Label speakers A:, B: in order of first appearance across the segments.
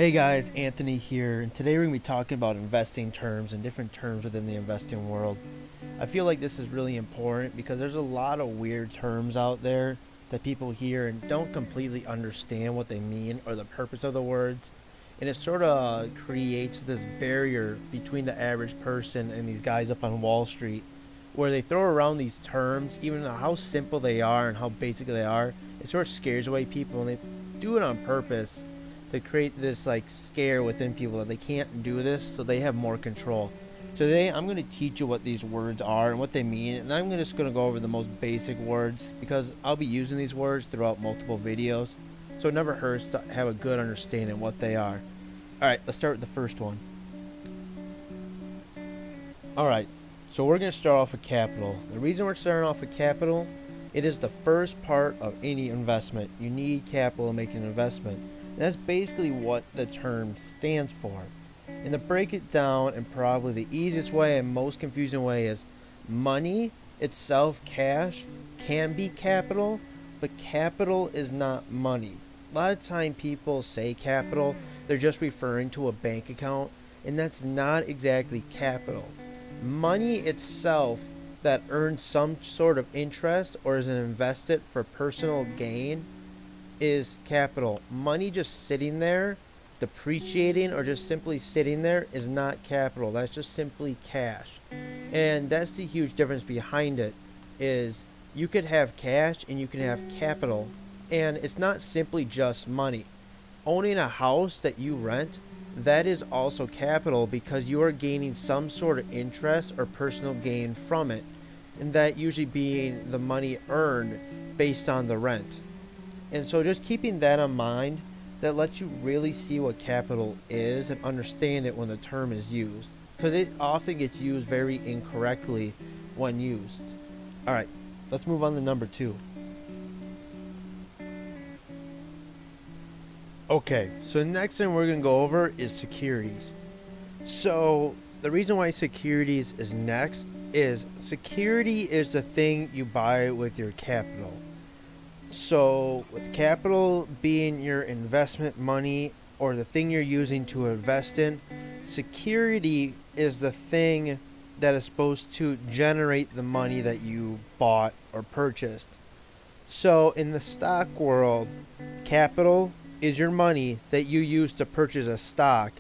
A: Hey guys, Anthony here, and today we're going to be talking about investing terms and different terms within the investing world. I feel like this is really important because there's a lot of weird terms out there that people hear and don't completely understand what they mean or the purpose of the words, and it sort of creates this barrier between the average person and these guys up on Wall Street where they throw around these terms, even how simple they are and how basic they are. It sort of scares away people, and they do it on purpose to create this like scare within people that they can't do this so they have more control. So today I'm going to teach you what these words are and what they mean, and I'm just going to go over the most basic words because I'll be using these words throughout multiple videos, so it never hurts to have a good understanding of what they are. Alright, let's start with the first one. Alright, so we're going to start off with capital. The reason we're starting off with capital, it is the first part of any investment. You need capital to make an investment. That's basically what the term stands for. And to break it down in probably the easiest way and most confusing way is money itself, cash, can be capital, but capital is not money. A lot of time people say capital, they're just referring to a bank account, and that's not exactly capital. Money itself that earns some sort of interest or is invested for personal gain is capital. Money just sitting there, depreciating, or just simply sitting there is not capital. That's just simply cash. And that's the huge difference behind it is you could have cash and you can have capital. And it's not simply just money. Owning a house that you rent, that is also capital because you are gaining some sort of interest or personal gain from it. And that usually being the money earned based on the rent. And so just keeping that in mind, that lets you really see what capital is and understand it when the term is used. Because it often gets used very incorrectly when used. Alright, let's move on to number 2. Okay, so the next thing we're going to go over is securities. So the reason why securities is next is security is the thing you buy with your capital. So, with capital being your investment money or the thing you're using to invest in, security is the thing that is supposed to generate the money that you bought or purchased. So, in the stock world, capital is your money that you use to purchase a stock.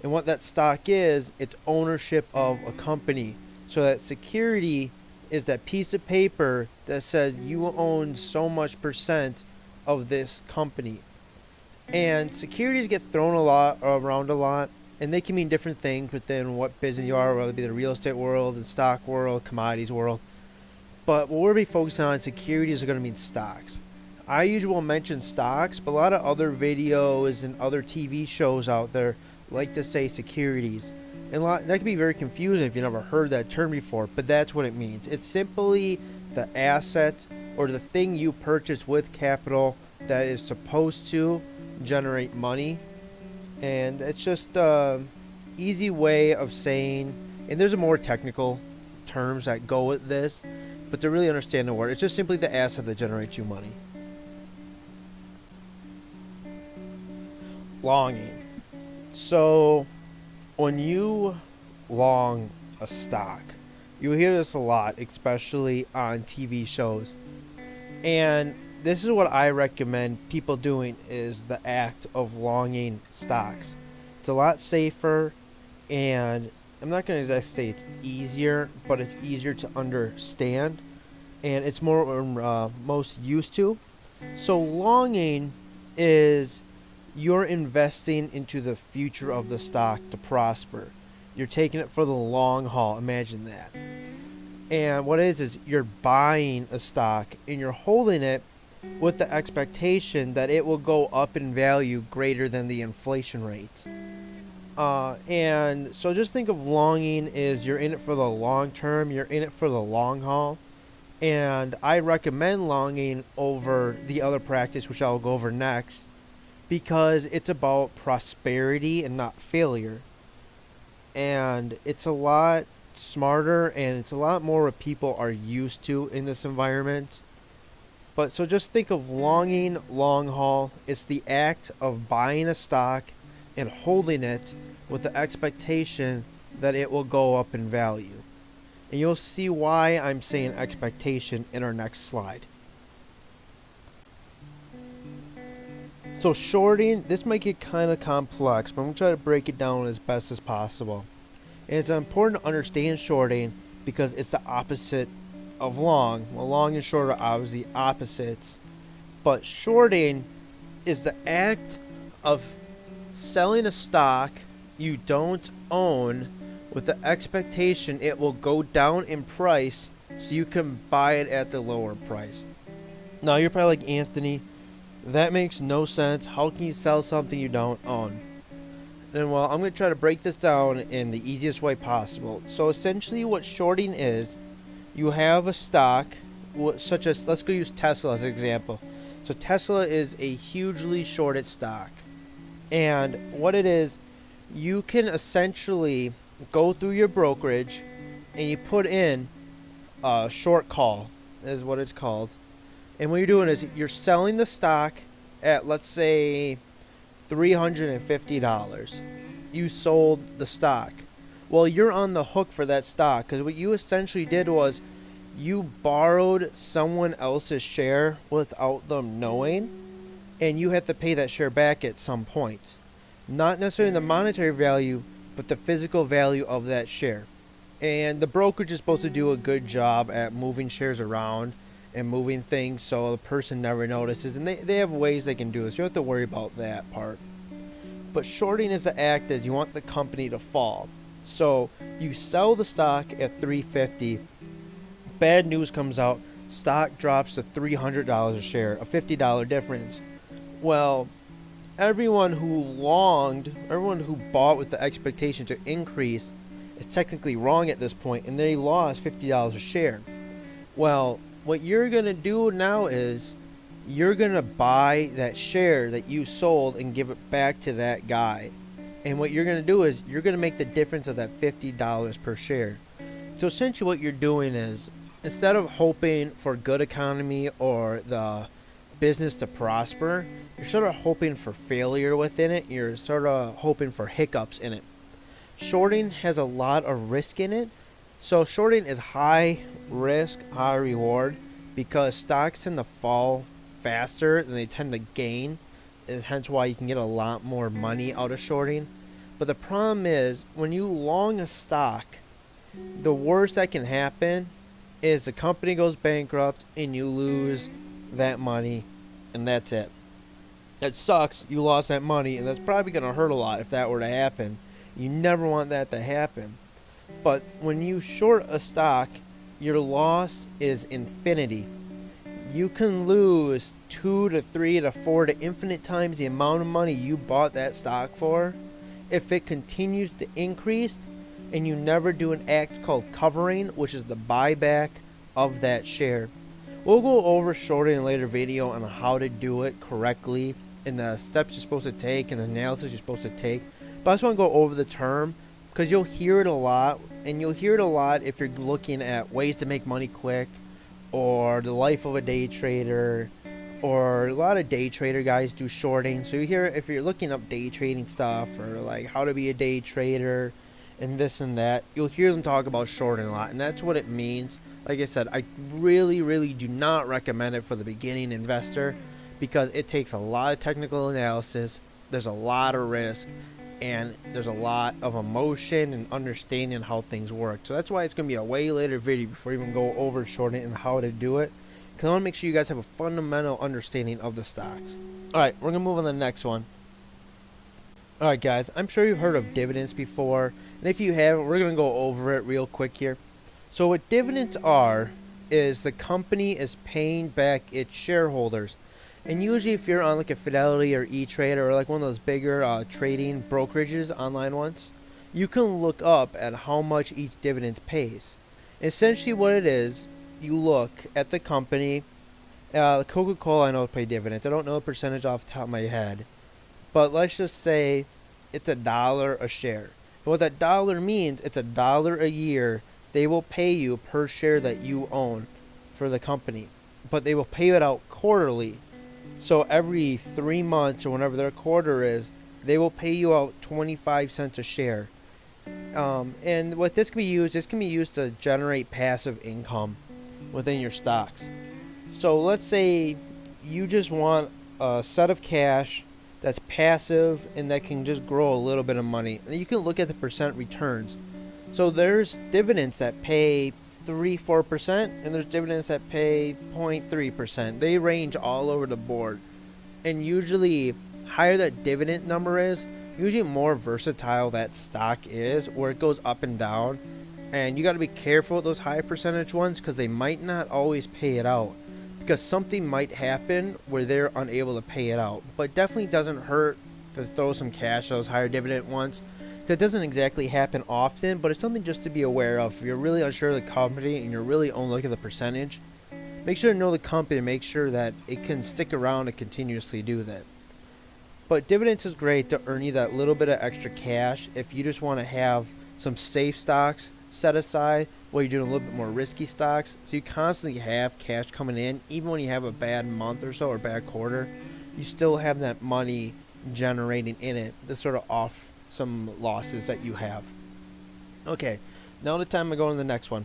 A: And what that stock is, it's ownership of a company. So, that security is that piece of paper that says you own so much percent of this company. And securities get thrown around a lot, and they can mean different things within what business you are, whether it be the real estate world, the stock world, commodities world. But what we'll be focusing on, securities are going to mean stocks. I usually will mention stocks, but a lot of other videos and other TV shows out there like to say securities. And that can be very confusing if you never heard that term before, but that's what it means. It's simply the asset or the thing you purchase with capital that is supposed to generate money. And it's just an easy way of saying, and there's a more technical terms that go with this, but to really understand the word, it's just simply the asset that generates you money. Longing. So when you long a stock, you hear this a lot, especially on TV shows. And this is what I recommend people doing is the act of longing stocks. It's a lot safer, and I'm not going to exactly say it's easier, but it's easier to understand, and it's more most used to. So longing is you're investing into the future of the stock to prosper. You're taking it for the long haul. Imagine that. And what it is you're buying a stock and you're holding it with the expectation that it will go up in value greater than the inflation rate. And so just think of longing is you're in it for the long term. You're in it for the long haul. And I recommend longing over the other practice, which I'll go over next, because it's about prosperity and not failure. And it's a lot smarter and it's a lot more what people are used to in this environment. But so just think of longing, long haul. It's the act of buying a stock and holding it with the expectation that it will go up in value. And you'll see why I'm saying expectation in our next slide. So shorting, this might get kind of complex, but I'm going to try to break it down as best as possible. And it's important to understand shorting because it's the opposite of long. Well, long and short are obviously opposites. But shorting is the act of selling a stock you don't own with the expectation it will go down in price so you can buy it at the lower price. Now you're probably like, Anthony, that makes no sense. How can you sell something you don't own? And well, I'm going to try to break this down in the easiest way possible. So essentially what shorting is, you have a stock, such as, let's go use Tesla as an example. So Tesla is a hugely shorted stock. And what it is, you can essentially go through your brokerage and you put in a short call, is what it's called. And what you're doing is you're selling the stock at, let's say, $350. You sold the stock. Well, you're on the hook for that stock because what you essentially did was you borrowed someone else's share without them knowing, and you have to pay that share back at some point. Not necessarily the monetary value, but the physical value of that share. And the brokerage is supposed to do a good job at moving shares around and moving things so the person never notices. And they have ways they can do this. You don't have to worry about that part. But shorting is the act as you want the company to fall. So you sell the stock at $350. Bad news comes out. Stock drops to $300 a share, a $50 difference. Well, everyone who bought with the expectation to increase is technically wrong at this point, and they lost $50 a share. Well, what you're going to do now is you're going to buy that share that you sold and give it back to that guy. And what you're going to do is you're going to make the difference of that $50 per share. So essentially what you're doing is, instead of hoping for good economy or the business to prosper, you're sort of hoping for failure within it. You're sort of hoping for hiccups in it. Shorting has a lot of risk in it. So shorting is high risk, high reward because stocks tend to fall faster than they tend to gain. Is hence why you can get a lot more money out of shorting. But the problem is when you long a stock, the worst that can happen is the company goes bankrupt and you lose that money, and that's it. That sucks. You lost that money, and that's probably going to hurt a lot if that were to happen. You never want that to happen. But when you short a stock, your loss is infinity. You can lose 2 to 3 to 4 to infinite times the amount of money you bought that stock for if it continues to increase and you never do an act called covering, which is the buyback of that share. We'll go over shorting in a later video on how to do it correctly and the steps you're supposed to take and the analysis you're supposed to take. But I just want to go over the term because you'll hear it a lot, and you'll hear it a lot if you're looking at ways to make money quick or the life of a day trader, or a lot of day trader guys do shorting. So you hear if you're looking up day trading stuff or like how to be a day trader and this and that, you'll hear them talk about shorting a lot, and that's what it means. Like I said, I really do not recommend it for the beginning investor because it takes a lot of technical analysis, there's a lot of risk, and there's a lot of emotion and understanding how things work. So that's why it's going to be a way later video before we even go over shorting and how to do it, because I want to make sure you guys have a fundamental understanding of the stocks. Alright, we're going to move on to the next one. Alright guys, I'm sure you've heard of dividends before, and if you haven't, we're going to go over it real quick here. So what dividends are is the company is paying back its shareholders. And usually if you're on like a Fidelity or E-Trade or like one of those bigger trading brokerages, online ones, you can look up at how much each dividend pays. Essentially what it is, you look at the company. Coca-Cola I know pay dividends. I don't know the percentage off the top of my head. But let's just say it's $1 a share. And what that dollar means, it's $1 a year they will pay you per share that you own for the company. But they will pay it out quarterly. So every 3 months or whenever their quarter is, they will pay you out 25 cents a share. And what this can be used to generate passive income within your stocks. So let's say you just want a set of cash that's passive and that can just grow a little bit of money. And you can look at the percent returns. So there's dividends that pay 3-4%, and there's dividends that pay 0.3%. They range all over the board. And usually higher that dividend number is, usually more versatile that stock is, where it goes up and down. And you got to be careful with those high percentage ones because they might not always pay it out, because something might happen where they're unable to pay it out. But it definitely doesn't hurt to throw some cash those higher dividend ones. It doesn't exactly happen often, but it's something just to be aware of. If you're really unsure of the company and you're really only looking at the percentage, make sure to know the company and make sure that it can stick around and continuously do that. But dividends is great to earn you that little bit of extra cash if you just want to have some safe stocks set aside while you're doing a little bit more risky stocks. So you constantly have cash coming in, even when you have a bad month or so or bad quarter, you still have that money generating in it to sort of off some losses that you have. Okay, now the time to go on the next one.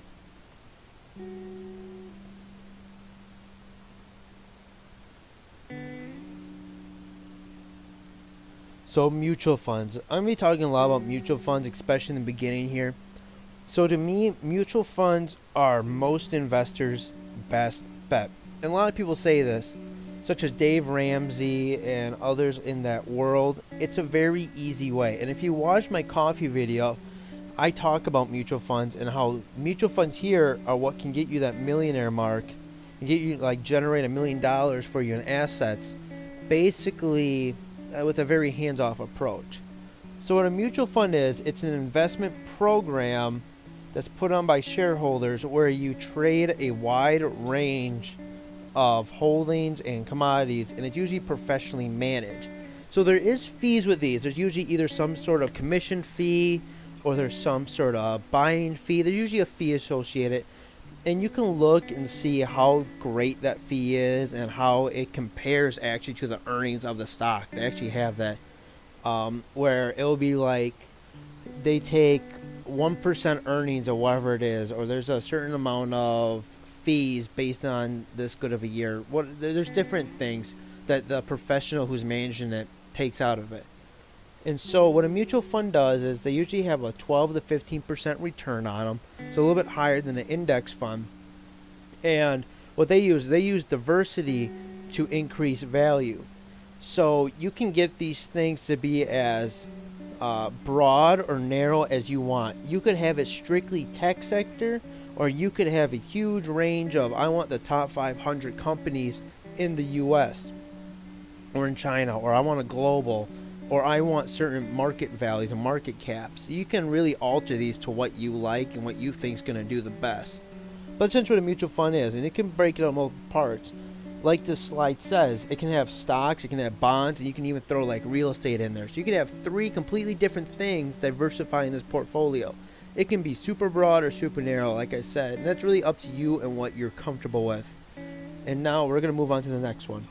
A: So mutual funds. I'm going to be talking a lot about mutual funds, especially in the beginning here. So to me, mutual funds are most investors' best bet. And a lot of people say this, such as Dave Ramsey and others in that world. It's a very easy way. And if you watch my coffee video, I talk about mutual funds and how mutual funds here are what can get you that millionaire mark and get you generate $1 million for you in assets, basically with a very hands-off approach. So what a mutual fund is, it's an investment program that's put on by shareholders where you trade a wide range of holdings and commodities, and it's usually professionally managed. So there is fees with these. There's usually either some sort of commission fee or there's some sort of buying fee. There's usually a fee associated, and you can look and see how great that fee is and how it compares actually to the earnings of the stock. They actually have that where it'll be like they take 1% earnings or whatever it is, or there's a certain amount of fees based on this good of a year. There's different things that the professional who's managing it takes out of it. And so what a mutual fund does is they usually have a 12 to 15% return on them, so a little bit higher than the index fund. And what they use diversity to increase value. So you can get these things to be as broad or narrow as you want. You could have it strictly tech sector, or you could have a huge range of, I want the top 500 companies in the US or in China, or I want a global, or I want certain market values and market caps. You can really alter these to what you like and what you think is going to do the best. But essentially what a mutual fund is, and it can break it up multiple parts. Like this slide says, it can have stocks, it can have bonds, and you can even throw real estate in there. So you can have 3 completely different things diversifying this portfolio. It can be super broad or super narrow, like I said. And that's really up to you and what you're comfortable with. And now we're going to move on to the next one.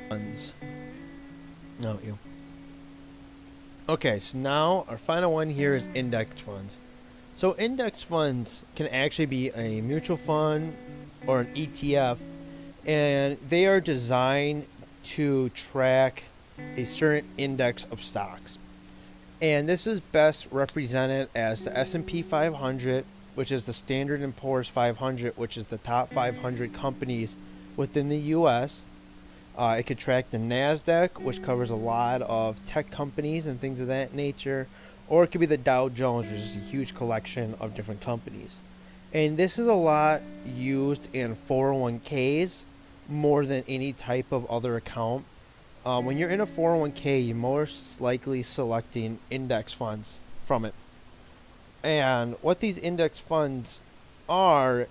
A: Funds. No, you. Okay, so now our final one here is index funds. So index funds can actually be a mutual fund or an ETF, and they are designed to track a certain index of stocks. And this is best represented as the S&P 500, which is the Standard & Poor's 500, which is the top 500 companies within the U.S. It could track the NASDAQ, which covers a lot of tech companies and things of that nature. Or it could be the Dow Jones, which is a huge collection of different companies. And this is a lot used in 401ks more than any type of other account. When you're in a 401k, you're most likely selecting index funds from it. And what these index funds are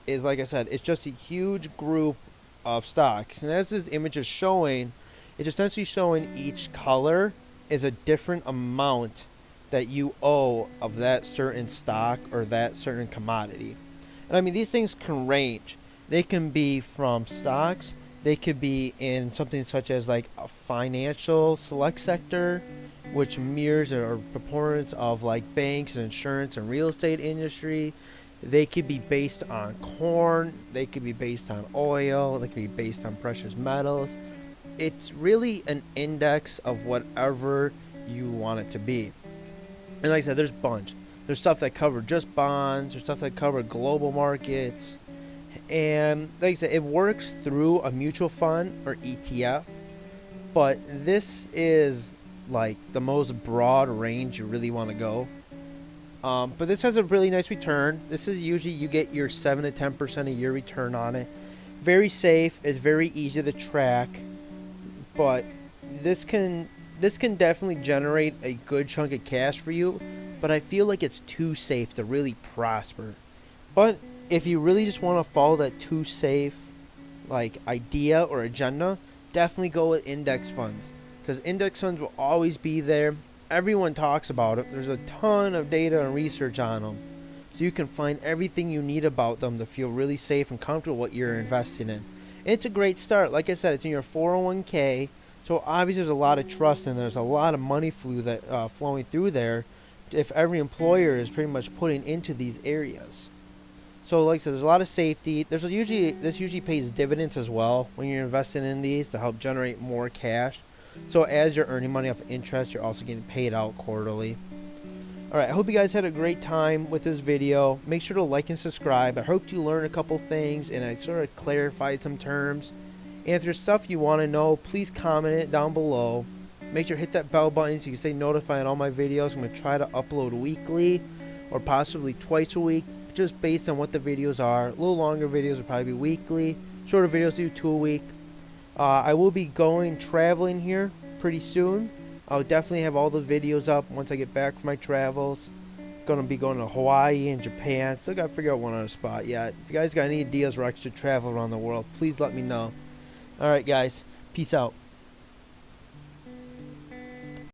A: is, like I said, it's just a huge group of stocks. And as this image is showing, it's essentially showing each color is a different amount that you owe of that certain stock or that certain commodity. And I mean, these things can range. They can be from stocks They could be in something such as like a financial select sector, which mirrors or proponents of like banks and insurance and real estate industry. They could be based on corn, they could be based on oil, they could be based on precious metals. It's really an index of whatever you want it to be. And like I said, there's a bunch. There's stuff that cover just bonds, there's stuff that cover global markets. And like I said, it works through a mutual fund or ETF. But this is like the most broad range you really want to go. But this has a really nice return. This is usually you get your 7 to 10% a year return on it. Very safe. It's very easy to track. But this can definitely generate a good chunk of cash for you. But I feel like it's too safe to really prosper. But if you really just want to follow that too safe like idea or agenda, definitely go with index funds. Because index funds will always be there. Everyone talks about it. There's a ton of data and research on them. So you can find everything you need about them to feel really safe and comfortable what you're investing in. And it's a great start. Like I said, it's in your 401k. So obviously there's a lot of trust and there's a lot of money flowing through there if every employer is pretty much putting into these areas. So like I said, there's a lot of safety. This usually pays dividends as well when you're investing in these to help generate more cash. So as you're earning money off interest, you're also getting paid out quarterly. Alright, I hope you guys had a great time with this video. Make sure to like and subscribe. I hope you learned a couple things and I sort of clarified some terms. And if there's stuff you want to know, please comment it down below. Make sure to hit that bell button so you can stay notified on all my videos. I'm going to try to upload weekly or possibly twice a week, just based on what the videos are. A little longer videos will probably be weekly. Shorter videos do 2 a week. I will be going traveling here pretty soon. I'll definitely have all the videos up once I get back from my travels. Gonna be going to Hawaii and Japan. Still gotta figure out one other spot yet. If you guys got any ideas where I should travel around the world, please let me know. Alright guys, peace out.